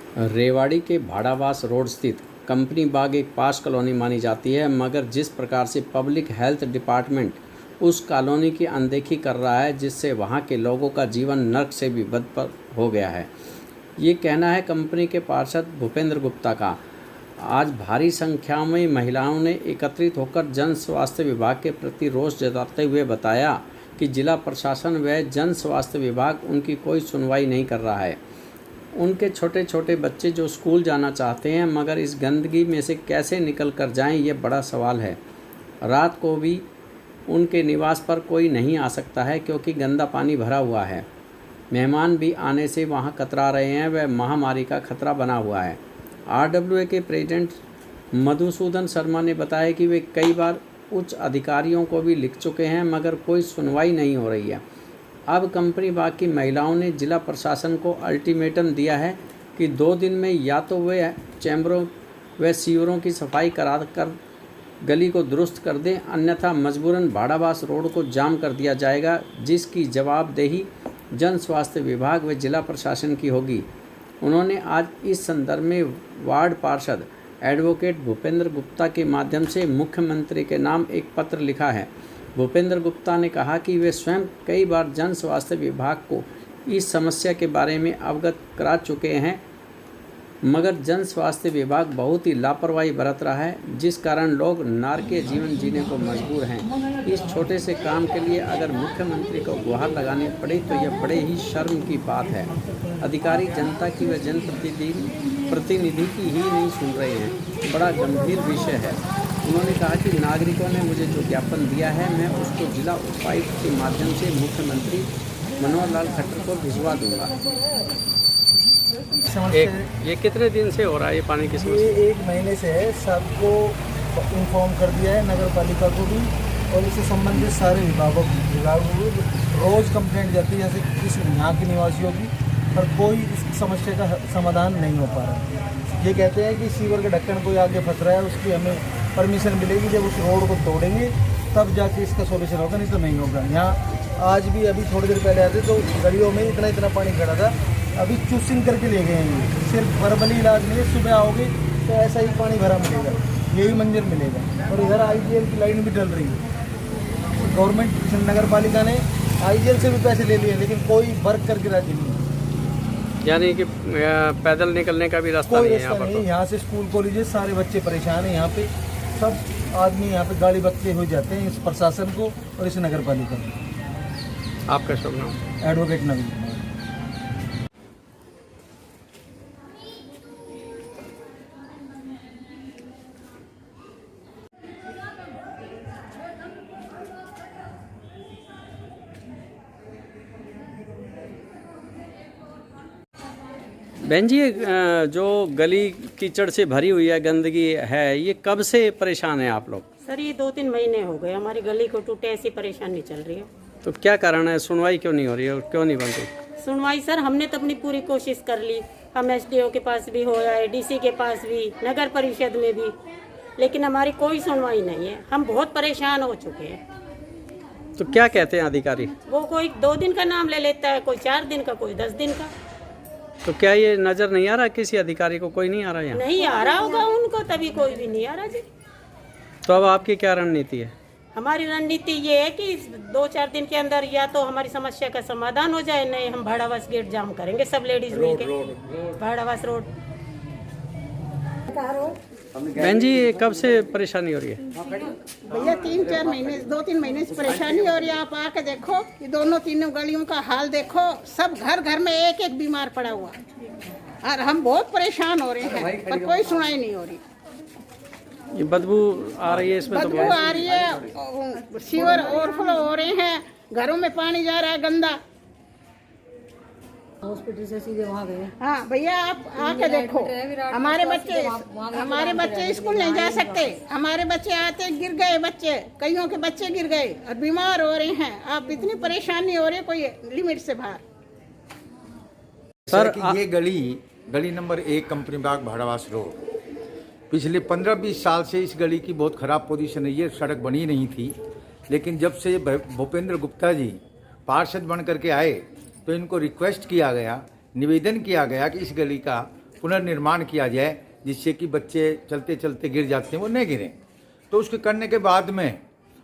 रेवाड़ी के भाड़ावास रोड स्थित कंपनी बाग एक पाश कॉलोनी मानी जाती है, मगर जिस प्रकार से पब्लिक हेल्थ डिपार्टमेंट उस कॉलोनी की अनदेखी कर रहा है, जिससे वहां के लोगों का जीवन नर्क से भी बदतर हो गया है। ये कहना है कंपनी के पार्षद भूपेंद्र गुप्ता का। आज भारी संख्या में महिलाओं ने एकत्रित होकर जन स्वास्थ्य विभाग के प्रति रोष जताते हुए बताया कि जिला प्रशासन व जन स्वास्थ्य विभाग उनकी कोई सुनवाई नहीं कर रहा है। उनके छोटे छोटे बच्चे जो स्कूल जाना चाहते हैं, मगर इस गंदगी में से कैसे निकल कर जाएं, ये बड़ा सवाल है। रात को भी उनके निवास पर कोई नहीं आ सकता है क्योंकि गंदा पानी भरा हुआ है। मेहमान भी आने से वहां कतरा रहे हैं, वह महामारी का खतरा बना हुआ है। RWA के प्रेसिडेंट मधुसूदन शर्मा ने बताया कि वे कई बार उच्च अधिकारियों को भी लिख चुके हैं, मगर कोई सुनवाई नहीं हो रही है। अब कंपनी बाग की महिलाओं ने जिला प्रशासन को अल्टीमेटम दिया है कि 2 दिन में या तो वे चैम्बरों व सीवरों की सफाई करा कर गली को दुरुस्त कर दें, अन्यथा मजबूरन भाड़ावास रोड को जाम कर दिया जाएगा, जिसकी जवाबदेही जन स्वास्थ्य विभाग व जिला प्रशासन की होगी। उन्होंने आज इस संदर्भ में वार्ड पार्षद एडवोकेट भूपेंद्र गुप्ता के माध्यम से मुख्यमंत्री के नाम एक पत्र लिखा है। भूपेंद्र गुप्ता ने कहा कि वे स्वयं कई बार जन स्वास्थ्य विभाग को इस समस्या के बारे में अवगत करा चुके हैं, मगर जन स्वास्थ्य विभाग बहुत ही लापरवाही बरत रहा है, जिस कारण लोग नारकीय जीवन जीने को मजबूर हैं। इस छोटे से काम के लिए अगर मुख्यमंत्री को गुहार लगानी पड़े तो यह बड़े ही शर्म की बात है। अधिकारी जनता की व जनप्रतिनिधि की ही नहीं सुन रहे हैं, बड़ा गंभीर विषय है। उन्होंने कहा कि नागरिकों ने मुझे जो ज्ञापन दिया है, मैं उसको जिला उपायुक्त के माध्यम से मुख्यमंत्री मनोहर लाल खट्टर को भिजवा दूंगा। ये कितने दिन से हो रहा है ये पानी की समस्या? ये 1 महीने से है। सबको इन्फॉर्म कर दिया है, नगर पालिका को भी, और इससे संबंधित सारे विभागों को रोज़ कंप्लेंट जाती है जैसे इस यहाँ के निवासियों की, पर कोई इस समस्या का समाधान नहीं हो पा रहा। ये कहते हैं कि सीवर के ढक्कन कोई आगे फंस रहा है, उसकी हमें परमिशन मिलेगी, जब उस रोड को तोड़ेंगे तब जाके इसका सोल्यूशन होगा, नहीं तो नहीं होगा। यहाँ आज भी अभी थोड़ी देर पहले आते तो गलियों में इतना पानी खड़ा था, अभी चूसिंग करके ले गए हैं। सिर्फ वर्बली इलाज नहीं है, सुबह आओगे तो ऐसा ही पानी भरा मिलेगा, यही मंजर मिलेगा। और इधर IGL की लाइन भी डल रही है। गवर्नमेंट नगर पालिका ने IGL से भी पैसे ले लिए, लेकिन कोई वर्क करके राजी नहीं है। यानी कि पैदल निकलने का भी रास्ता नहीं है यहाँ पर। यहाँ से स्कूल कॉलेजेस सारे बच्चे परेशान हैं। यहाँ पे सब आदमी यहाँ पे गाड़ी बकते हो जाते हैं इस प्रशासन को और इस नगर पालिका को। आपका शुभ नाम? एडवोकेट नवीन। बहन जी, जो गली कीचड़ से भरी हुई है, गंदगी है, ये कब से परेशान है आप लोग? सर ये 2-3 महीने हो गए हमारी गली को टूटे, ऐसी परेशानी चल रही है। तो क्या कारण है, सुनवाई क्यों नहीं हो रही है और क्यों नहीं बन रही सुनवाई? सर हमने तो अपनी पूरी कोशिश कर ली, हम SDO के पास भी हो आए, DC के पास भी, नगर परिषद में भी, लेकिन हमारी कोई सुनवाई नहीं है। हम बहुत परेशान हो चुके हैं। तो क्या कहते हैं अधिकारी? वो कोई 2 दिन का नाम ले लेता है, कोई 4 दिन का, कोई 10 दिन का। तो क्या ये नजर नहीं आ रहा किसी अधिकारी को? कोई नहीं आ रहा यहाँ? नहीं आ रहा होगा उनको, तभी कोई भी नहीं आ रहा जी। तो अब आपकी क्या रणनीति है? हमारी रणनीति ये है कि 2-4 दिन के अंदर या तो हमारी समस्या का समाधान हो जाए, नहीं हम भाड़ावास गेट जाम करेंगे सब लेडीज मिलके, भाड़ावास रोड। बहन जी, कब से परेशानी हो रही है? भैया 3-4 महीने, 2-3 महीने से परेशानी हो रही है। आप आके देखो, ये दोनों तीनों गलियों का हाल देखो, सब घर में एक बीमार पड़ा हुआ, और हम बहुत परेशान हो रहे हैं, पर कोई सुनाई नहीं हो रही। ये बदबू आ रही है इसमें, तो बदबू आ रही है, सीवर ओवरफ्लो हो रहे हैं, घरों में पानी जा रहा है गंदा। हॉस्पिटल से सीधे वहाँ गए। हाँ भैया, आप आके देखो, हमारे बच्चे स्कूल नहीं जा सकते, हमारे बच्चे आते गिर गए, कईयों के बच्चे गिर गए और बीमार हो रहे हैं। आप इतनी परेशानी हो रही है, कोई लिमिट से बाहर। सर ये गली नंबर 1 कंपनी बाग भाड़ावास रोड, पिछले 15-20 साल से इस गली की बहुत ख़राब पोजीशन है। ये सड़क बनी नहीं थी, लेकिन जब से भूपेंद्र गुप्ता जी पार्षद बन करके आए तो इनको रिक्वेस्ट किया गया, निवेदन किया गया कि इस गली का पुनर्निर्माण किया जाए, जिससे कि बच्चे चलते चलते गिर जाते हैं वो नहीं गिरें। तो उसके करने के बाद में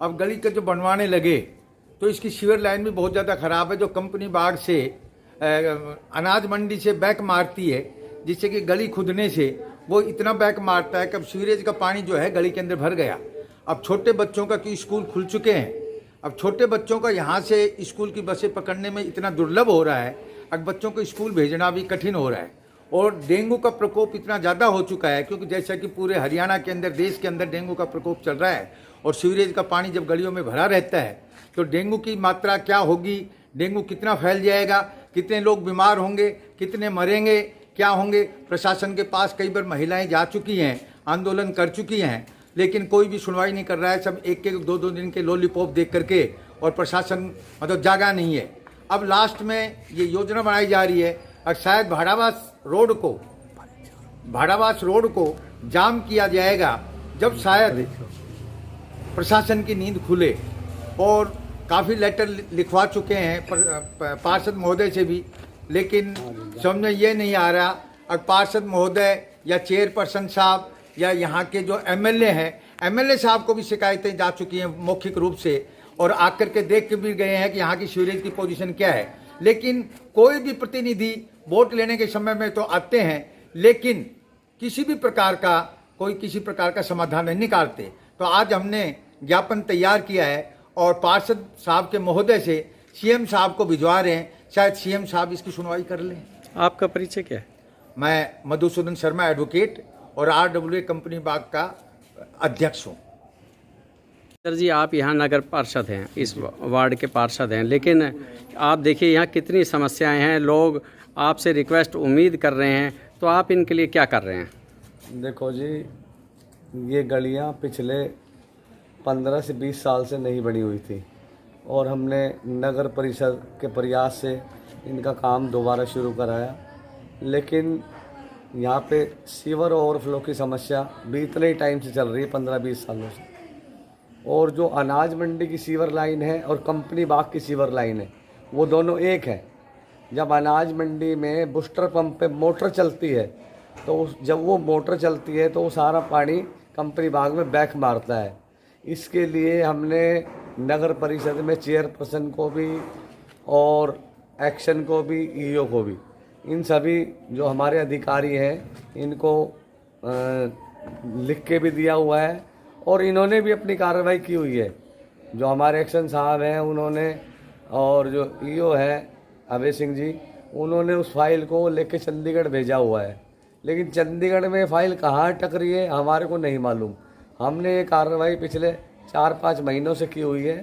अब गली का जो बनवाने लगे तो इसकी सीवर लाइन भी बहुत ज़्यादा ख़राब है, जो कंपनी बाग से अनाज मंडी से बैक मारती है, जिससे कि गली खुदने से वो इतना बैक मारता है कि अब सीवरेज का पानी जो है गली के अंदर भर गया। अब छोटे बच्चों का कि स्कूल खुल चुके हैं, अब छोटे बच्चों का यहाँ से स्कूल की बसें पकड़ने में इतना दुर्लभ हो रहा है, अब बच्चों को स्कूल भेजना भी कठिन हो रहा है। और डेंगू का प्रकोप इतना ज़्यादा हो चुका है, क्योंकि जैसा कि पूरे हरियाणा के अंदर, देश के अंदर डेंगू का प्रकोप चल रहा है, और सीवरेज का पानी जब गलियों में भरा रहता है तो डेंगू की मात्रा क्या होगी, डेंगू कितना फैल जाएगा, कितने लोग बीमार होंगे, कितने मरेंगे, क्या होंगे। प्रशासन के पास कई बार महिलाएं जा चुकी हैं, आंदोलन कर चुकी हैं, लेकिन कोई भी सुनवाई नहीं कर रहा है। सब एक एक दो दो दिन के लॉलीपॉप देख करके, और प्रशासन मतलब जागा नहीं है। अब लास्ट में ये योजना बनाई जा रही है और शायद भाड़ावास रोड को जाम किया जाएगा, जब शायद प्रशासन की नींद खुले। और काफ़ी लेटर लिखवा चुके हैं पार्षद महोदय से भी, लेकिन समझ में ये नहीं आ रहा। और पार्षद महोदय या चेयरपर्सन साहब या यहाँ के जो एमएलए हैं, एमएलए साहब को भी शिकायतें जा चुकी हैं मौखिक रूप से, और आकर के देख के भी गए हैं कि यहाँ की सीवरेज की पोजीशन क्या है। लेकिन कोई भी प्रतिनिधि वोट लेने के समय में तो आते हैं, लेकिन किसी प्रकार का समाधान नहीं निकालते। तो आज हमने ज्ञापन तैयार किया है और पार्षद साहब के महोदय से सीएम साहब को भिजवा रहे हैं, शायद सीएम साहब इसकी सुनवाई कर लें। आपका परिचय क्या है? मैं मधुसूदन शर्मा एडवोकेट और RWA कंपनी बाग का अध्यक्ष हूँ। सर जी, आप यहाँ नगर पार्षद हैं, इस वार्ड के पार्षद हैं, लेकिन आप देखिए यहाँ कितनी समस्याएं हैं, लोग आपसे रिक्वेस्ट उम्मीद कर रहे हैं, तो आप इनके लिए क्या कर रहे हैं? देखो जी, ये गलियाँ पिछले 15 से 20 साल से नहीं बनी हुई थी, और हमने नगर परिषद के प्रयास से इनका काम दोबारा शुरू कराया। लेकिन यहाँ पे सीवर ओवरफ्लो की समस्या भी इतने ही टाइम से चल रही है, 15-20 सालों से। और जो अनाज मंडी की सीवर लाइन है और कंपनी बाग की सीवर लाइन है, वो दोनों एक है। जब अनाज मंडी में बूस्टर पंप पे मोटर चलती है, तो जब वो मोटर चलती है तो वो सारा पानी कंपनी बाग में बैक मारता है। इसके लिए हमने नगर परिषद में चेयरपर्सन को भी और एक्शन को भी, ईओ को भी, इन सभी जो हमारे अधिकारी हैं इनको लिख के भी दिया हुआ है, और इन्होंने भी अपनी कार्रवाई की हुई है। जो हमारे एक्शन साहब हैं उन्होंने, और जो ईओ है अभय सिंह जी, उन्होंने उस फाइल को लेके चंडीगढ़ भेजा हुआ है। लेकिन चंडीगढ़ में फाइल कहाँ अटक रही है हमारे को नहीं मालूम। हमने ये कार्रवाई पिछले 4-5 महीनों से की हुई है,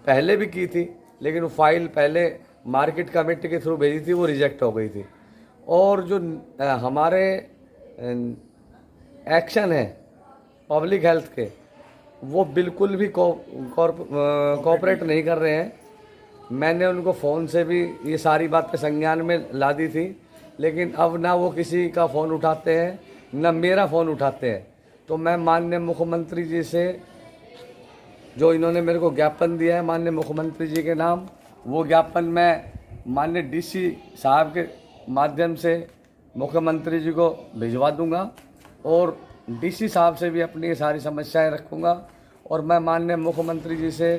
पहले भी की थी, लेकिन वो फाइल पहले मार्केट कमेटी के थ्रू भेजी थी, वो रिजेक्ट हो गई थी। और जो हमारे एक्शन है पब्लिक हेल्थ के, वो बिल्कुल भी कोऑपरेट नहीं कर रहे हैं। मैंने उनको फ़ोन से भी ये सारी बातें संज्ञान में ला दी थी, लेकिन अब ना वो किसी का फ़ोन उठाते हैं, ना मेरा फ़ोन उठाते हैं। तो मैं माननीय मुख्यमंत्री जी से, जो इन्होंने मेरे को ज्ञापन दिया है माननीय मुख्यमंत्री जी के नाम, वो ज्ञापन मैं माननीय डीसी साहब के माध्यम से मुख्यमंत्री जी को भिजवा दूंगा, और डीसी साहब से भी अपनी सारी समस्याएं रखूंगा। और मैं माननीय मुख्यमंत्री जी से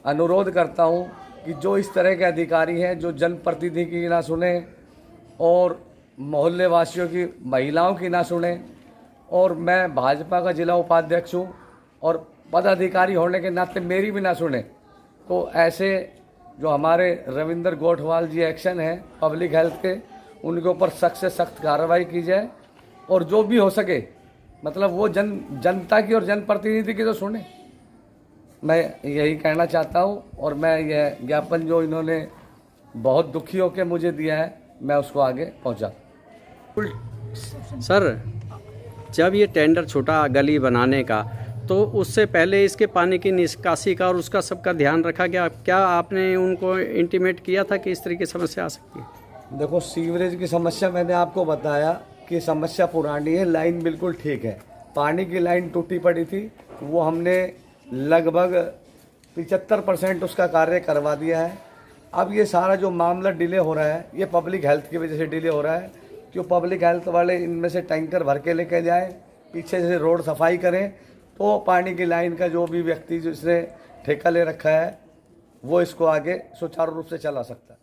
अनुरोध करता हूं कि जो इस तरह के अधिकारी हैं, जो जनप्रतिनिधि की ना सुने और मोहल्ले वासियों की, महिलाओं की ना सुने, और मैं भाजपा का जिला उपाध्यक्ष हूँ और पदाधिकारी होने के नाते मेरी भी ना सुने, तो ऐसे जो हमारे रविंद्र गोठवाल जी एक्शन है पब्लिक हेल्थ के, उनके ऊपर सख्त से सख्त कार्रवाई की जाए, और जो भी हो सके मतलब वो जनता की और जनप्रतिनिधि की तो सुने। मैं यही कहना चाहता हूँ, और मैं यह ज्ञापन जो इन्होंने बहुत दुखी होकर मुझे दिया है, मैं उसको आगे पहुँचा। सर, जब ये टेंडर छूटा गली बनाने का, तो उससे पहले इसके पानी की निकासी का और उसका सबका ध्यान रखा गया? क्या आपने उनको इंटीमेट किया था कि इस तरह की समस्या आ सकती है? देखो, सीवरेज की समस्या मैंने आपको बताया कि समस्या पुरानी है, लाइन बिल्कुल ठीक है। पानी की लाइन टूटी पड़ी थी, वो हमने लगभग 75% उसका कार्य करवा दिया है। अब ये सारा जो मामला डिले हो रहा है, ये पब्लिक हेल्थ की वजह से डिले हो रहा है। कि वो पब्लिक हेल्थ वाले इनमें से टैंकर भर के लेके जाएं, पीछे से रोड सफाई करें, तो पानी की लाइन का जो भी व्यक्ति जिसने ठेका ले रखा है वो इसको आगे सुचारू रूप से चला सकता है।